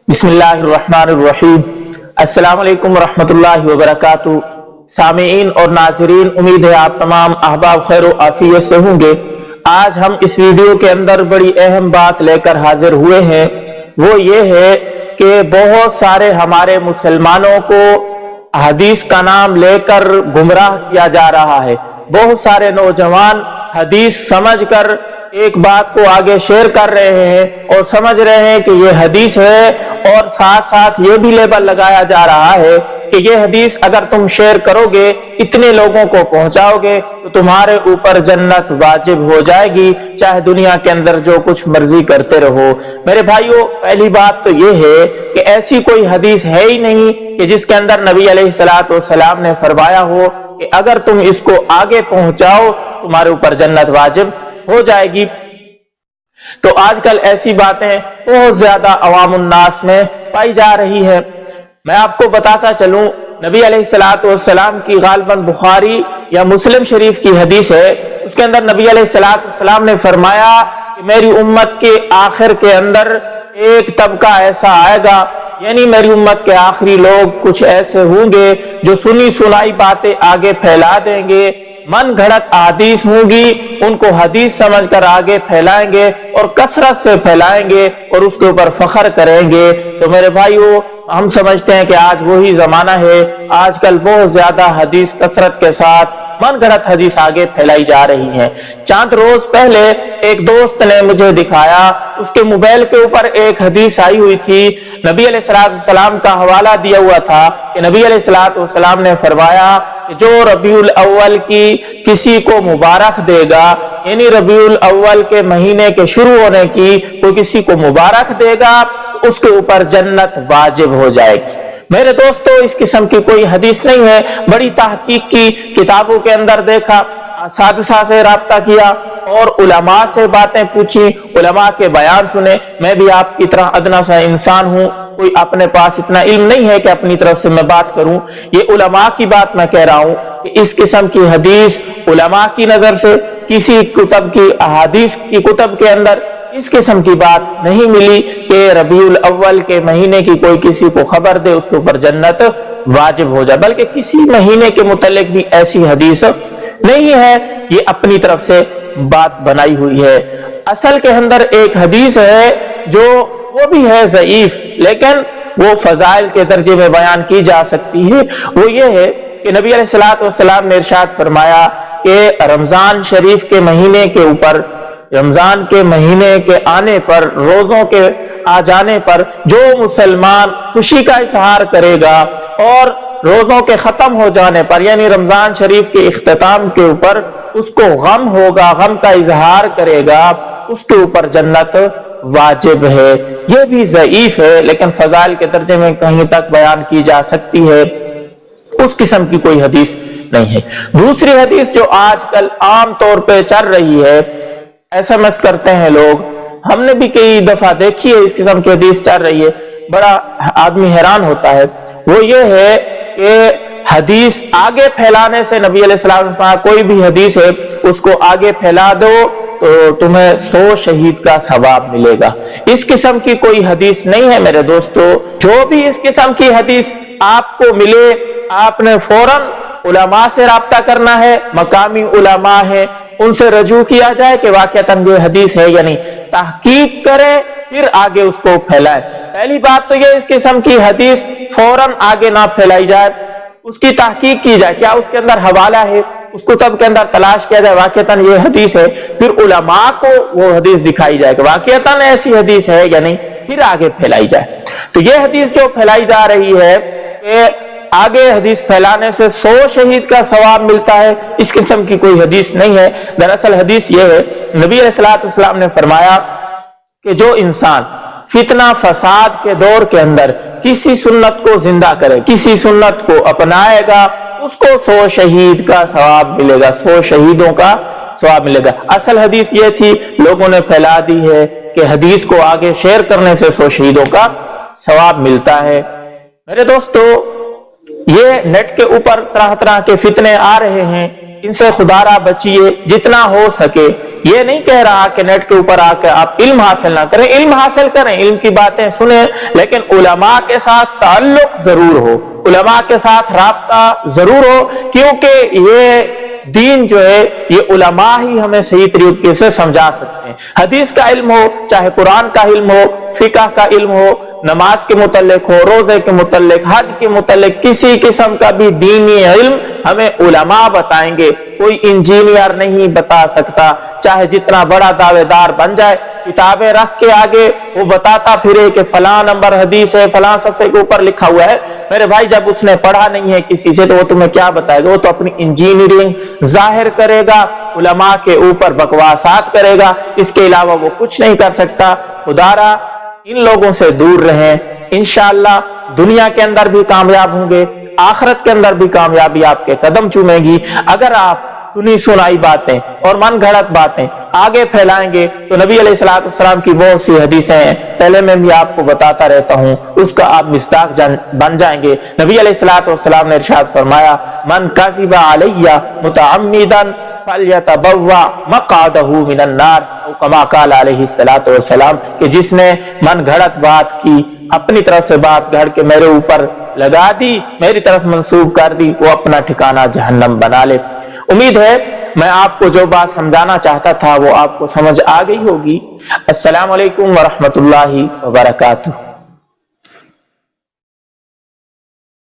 बिस्मिल्लाहिर्रहमानिर्रहीम। अस्सलाम वालेकुम रहमतुल्लाहि व बरकातुहू। सामीईन और नाज़रीन, उम्मीद है आप तमाम अहबाब खैर व आफियत से होंगे। आज हम इस वीडियो के अंदर बड़ी अहम बात लेकर हाजिर हुए हैं। वो ये है कि बहुत सारे हमारे मुसलमानों को हदीस का नाम लेकर गुमराह किया जा रहा है। बहुत सारे नौजवान हदीस समझकर एक बात को आगे शेयर कर रहे हैं और समझ रहे हैं कि ये हदीस है, और साथ साथ ये भी लेबल लगाया जा रहा है कि ये हदीस अगर तुम शेयर करोगे, इतने लोगों को पहुंचाओगे तो तुम्हारे ऊपर जन्नत वाजिब हो जाएगी, चाहे दुनिया के अंदर जो कुछ मर्जी करते रहो। मेरे भाइयों, पहली बात तो ये है कि ऐसी कोई हदीस है ही नहीं कि जिसके अंदर नबी अलैहिस्सलाम ने फरमाया हो कि अगर तुम इसको आगे पहुंचाओ तुम्हारे ऊपर जन्नत वाजिब हो जाएगी। तो आजकल ऐसी बातें बहुत ज्यादा अवामुन्नास में पाई जा रही है। मैं आपको बताता चलूं, नबी अलैहिस्सलाम की गालिबन बुखारी या मुस्लिम शरीफ की हदीस है। उसके अंदर नबी अलैहिस्सलाम ने फरमाया कि मेरी उम्मत के आखिर के अंदर एक तबका ऐसा आएगा, यानी मेरी उम्मत के आखिरी लोग कुछ ऐसे होंगे जो सुनी सुनाई बातें आगे फैला देंगे, मन घड़त हदीस होंगी, उनको हदीस समझकर आगे फैलाएंगे और कसरत से फैलाएंगे और उसके ऊपर फख्र करेंगे। तो मेरे भाइयों, हम समझते हैं कि आज वही जमाना है। आजकल बहुत ज्यादा हदीस कसरत के साथ मन घड़त हदीस आगे फैलाई जा रही है। चंद रोज पहले एक दोस्त ने मुझे दिखाया, उसके मोबाइल के ऊपर एक हदीस आई हुई थी। नबी अलैहिस्सलाम का हवाला दिया हुआ था कि नबी अलैहिस्सलाम ने फरमाया कि जो रबीउल अव्वल की किसी को मुबारक देगा, यानी रबीउल अव्वल के महीने के शुरू होने की कोई किसी को मुबारक देगा, उसके ऊपर जन्नत वाजिब हो जाएगी। मेरे दोस्तों, इस किस्म की कोई हदीस नहीं है। बड़ी तहकीक की किताबों के अंदर देखा, सादसा से राब्ता किया और उलमा से बातें पूछी, उलमा के बयान सुने। मैं भी आपकी तरह अदना सा इंसान हूँ, कोई अपने पास इतना इल्म नहीं है कि अपनी तरफ से मैं बात करूं। ये उलमा की बात मैं कह रहा हूं कि इस किस्म की हदीस उलमा की नजर से किसी कुतब की अहादीस की कुतब के अंदर इस किस्म की बात नहीं मिली कि रबीउल अव्वल के महीने की कोई किसी को खबर दे उसके ऊपर जन्नत वाजिब हो जाए। बल्कि किसी महीने के मुतल्लिक भी ऐसी हदीस नहीं है, ये अपनी तरफ से बात बनाई हुई है। असल के अंदर एक हदीस है जो वो भी है ज़ईफ, लेकिन वो फजाइल के दर्जे में बयान की जा सकती है। वो ये है कि नबी अलैहिस्सलाम ने इरशाद फरमाया कि रमजान शरीफ के महीने के ऊपर, रमजान के महीने के आने पर, रोजों के आ जाने पर जो मुसलमान खुशी का इजहार करेगा और रोजों के खत्म हो जाने पर, यानी रमजान शरीफ के इख्तिताम के ऊपर उसको गम होगा, गम का इजहार करेगा, उसके ऊपर जन्नत वाजिब है। ये भी ज़ईफ है, लेकिन फजाइल के दर्जे में कहीं तक बयान की जा सकती है। उस किस्म की कोई हदीस नहीं है। दूसरी हदीस जो आजकल आम तौर पे चल रही है, SMS करते हैं लोग, हमने भी कई दफा देखी है, इस किस्म की हदीस चल रही है, बड़ा आदमी हैरान होता है। वो ये है कि हदीस आगे फैलाने से, नबी अलैहिस्सलाम ने कोई भी हदीस है उसको आगे फैला दो तो तुम्हें 100 शहीद का सवाब मिलेगा। इस किस्म की कोई हदीस नहीं है मेरे दोस्तों। जो भी इस किस्म की हदीस आपको मिले, आपने फौरन उलमा से राब्ता करना है, मकामी उलमा है, उनसे रजू किया जाए कि वाकईतन ये हदीस है, यानी तहकीक करें, फिर आगे उसको फैलाएं। पहली बात तो ये, इस किस्म की हदीस फौरन आगे ना फैलाई जाए, उसकी तहकीक की जाए, क्या उसके अंदर हवाला है, उसको तब के अंदर तलाश किया जाए वाकईतन ये हदीस है, फिर उलमा को वो हदीस दिखाई जाए कि वाकईतन ऐसी हदीस है या नहीं, फिर आगे फैलाई जाए। तो ये हदीस जो फैलाई जा रही है कि आगे हदीस फैलाने से 100 शहीद का सवाब मिलता है, इस किस्म की कोई हदीस नहीं है। दरअसल हदीस ये है, नबी अलैहिस्सलाम ने फरमाया कि जो इंसान फितना फसाद के दौर के अंदर किसी सुन्नत को जिंदा करे, किसी सुन्नत को अपनाएगा, उसको 100 शहीद का सवाब मिलेगा, 100 शहीदों का सवाब मिलेगा। असल हदीस ये थी, लोगों ने फैला दी है कि हदीस को आगे शेयर करने से 100 शहीदों का सवाब मिलता है। मेरे दोस्तों, ये नेट के ऊपर तरह तरह के फितने आ रहे हैं, इनसे खुदारा बचिए जितना हो सके। یہ نہیں کہہ رہا کہ نیٹ کے اوپر آ کے آپ علم حاصل نہ کریں، علم حاصل کریں، علم کی باتیں سنیں، لیکن علماء کے ساتھ تعلق ضرور ہو، علماء کے ساتھ رابطہ ضرور ہو، کیونکہ یہ دین جو ہے یہ علماء ہی ہمیں صحیح طریقے سے سمجھا سکتے ہیں۔ حدیث کا علم ہو، چاہے قرآن کا علم ہو، فقہ کا علم ہو، نماز کے متعلق ہو، روزے کے متعلق، حج کے متعلق، کسی قسم کا بھی دینی علم ہمیں علماء بتائیں گے، کوئی انجینئر نہیں بتا سکتا، چاہے جتنا بڑا دعوے دار بن جائے، کتابیں رکھ کے آگے وہ بتاتا پھرے کہ فلاں نمبر حدیث ہے، فلاں صفحے کے اوپر لکھا ہوا ہے، میرے بھائی جب اس نے پڑھا نہیں ہے کسی سے تو وہ تمہیں کیا بتائے گا؟ وہ تو اپنی انجینئرنگ ظاہر کرے گا، علماء کے اوپر بکواسات کرے گا، اس کے علاوہ وہ کچھ نہیں کر سکتا۔ خدارا ان لوگوں سے دور رہیں، انشاءاللہ دنیا کے اندر بھی کامیاب ہوں گے، آخرت کے اندر بھی کامیابی آپ کے قدم چومے گی۔ اگر آپ سنی سنائی باتیں اور من گھڑت باتیں آگے پھیلائیں گے تو نبی علیہ السلام کی بہت سی حدیثیں ہیں، پہلے میں بھی آپ کو بتاتا رہتا ہوں، اس کا آپ مصداق بن جائیں گے۔ نبی علیہ السلام نے ارشاد فرمایا، من کذب علی متعمدا فلیتبوأ مقعدہ من النار، کما قال علیہ السلام، کہ جس نے من گھڑت بات کی، اپنی طرف سے بات گھڑ کے میرے اوپر لگا دی، میری طرف منسوب کر دی، وہ اپنا ٹھکانہ جہنم بنا لے۔ امید ہے میں آپ کو جو بات سمجھانا چاہتا تھا وہ آپ کو سمجھ آ گئی ہوگی۔ السلام علیکم ورحمۃ اللہ وبرکاتہ۔